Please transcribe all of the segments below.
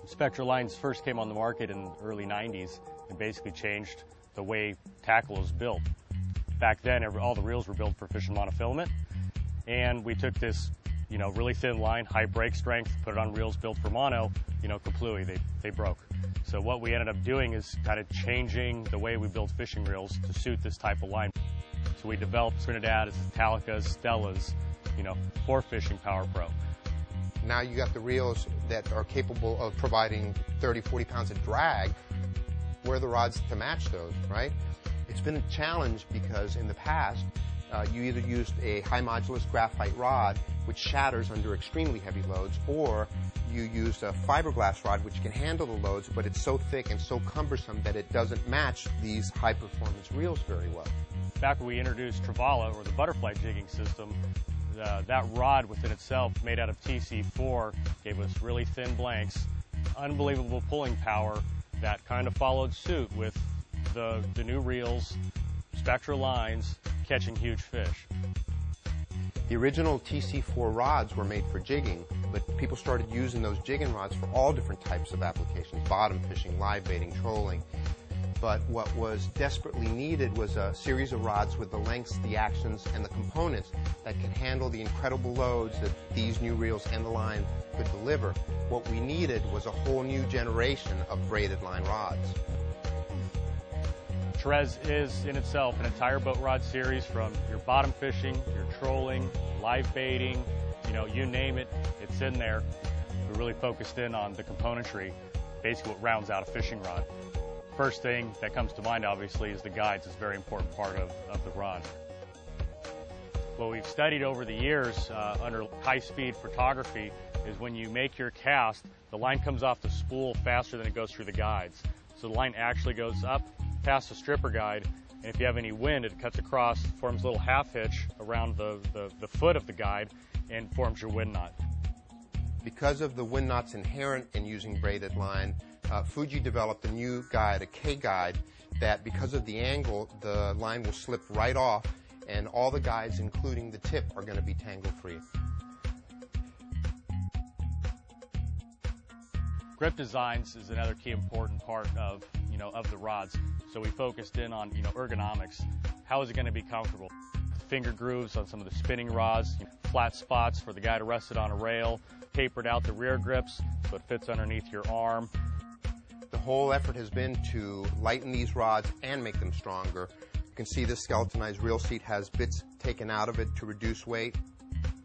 Spectra lines first came on the market in the early 90s and basically changed the way tackle was built. Back then, all the reels were built for fishing monofilament, and we took this, really thin line, high break strength, put it on reels built for mono, kaplooey, they broke. So what we ended up doing is kind of changing the way we build fishing reels to suit this type of line. So we developed Trinidad's, Italicas, Stellas, for fishing Power Pro. Now you got the reels that are capable of providing 30, 40 pounds of drag. Where are the rods to match those, right? It's been a challenge because in the past, you either used a high modulus graphite rod, which shatters under extremely heavy loads, or you used a fiberglass rod, which can handle the loads, but it's so thick and so cumbersome that it doesn't match these high-performance reels very well. Back when we introduced Travala, or the butterfly jigging system, that rod within itself, made out of TC4, gave us really thin blanks, unbelievable pulling power that kind of followed suit with the new reels, Spectra lines, catching huge fish. The original TC4 rods were made for jigging, but people started using those jigging rods for all different types of applications, bottom fishing, live baiting, trolling. But what was desperately needed was a series of rods with the lengths, the actions, and the components that could handle the incredible loads that these new reels and the line could deliver. What we needed was a whole new generation of braided line rods. Terez is in itself an entire boat rod series, from your bottom fishing, your trolling, live baiting, you name it, it's in there. We really focused in on the componentry, basically what rounds out a fishing rod. First thing that comes to mind, obviously, is the guides. It's a very important part of the rod. What we've studied over the years under high-speed photography is when you make your cast, the line comes off the spool faster than it goes through the guides. So the line actually goes up past the stripper guide, and if you have any wind, it cuts across, forms a little half hitch around the foot of the guide, and forms your wind knot. Because of the wind knots inherent in using braided line, Fuji developed a new guide, a K guide, that because of the angle, the line will slip right off, and all the guides, including the tip, are going to be tangle-free. Grip designs is another key important part of the rods. So we focused in on ergonomics. How is it going to be comfortable? Finger grooves on some of the spinning rods, flat spots for the guy to rest it on a rail, tapered out the rear grips so it fits underneath your arm. The whole effort has been to lighten these rods and make them stronger. You can see this skeletonized reel seat has bits taken out of it to reduce weight.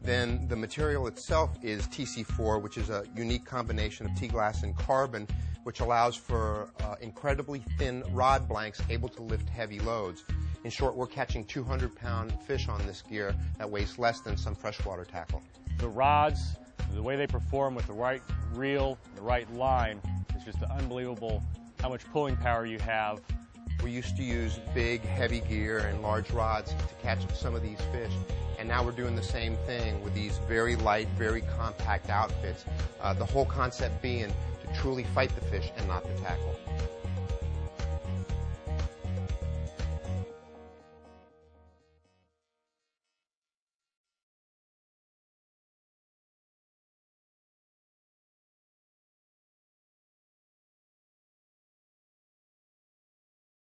Then the material itself is TC4, which is a unique combination of T-glass and carbon, which allows for incredibly thin rod blanks able to lift heavy loads. In short, we're catching 200-pound fish on this gear that weighs less than some freshwater tackle. The rods, the way they perform with the right reel, the right line, it's just unbelievable how much pulling power you have. We used to use big, heavy gear and large rods to catch some of these fish, and now we're doing the same thing with these very light, very compact outfits. The whole concept being to truly fight the fish and not the tackle.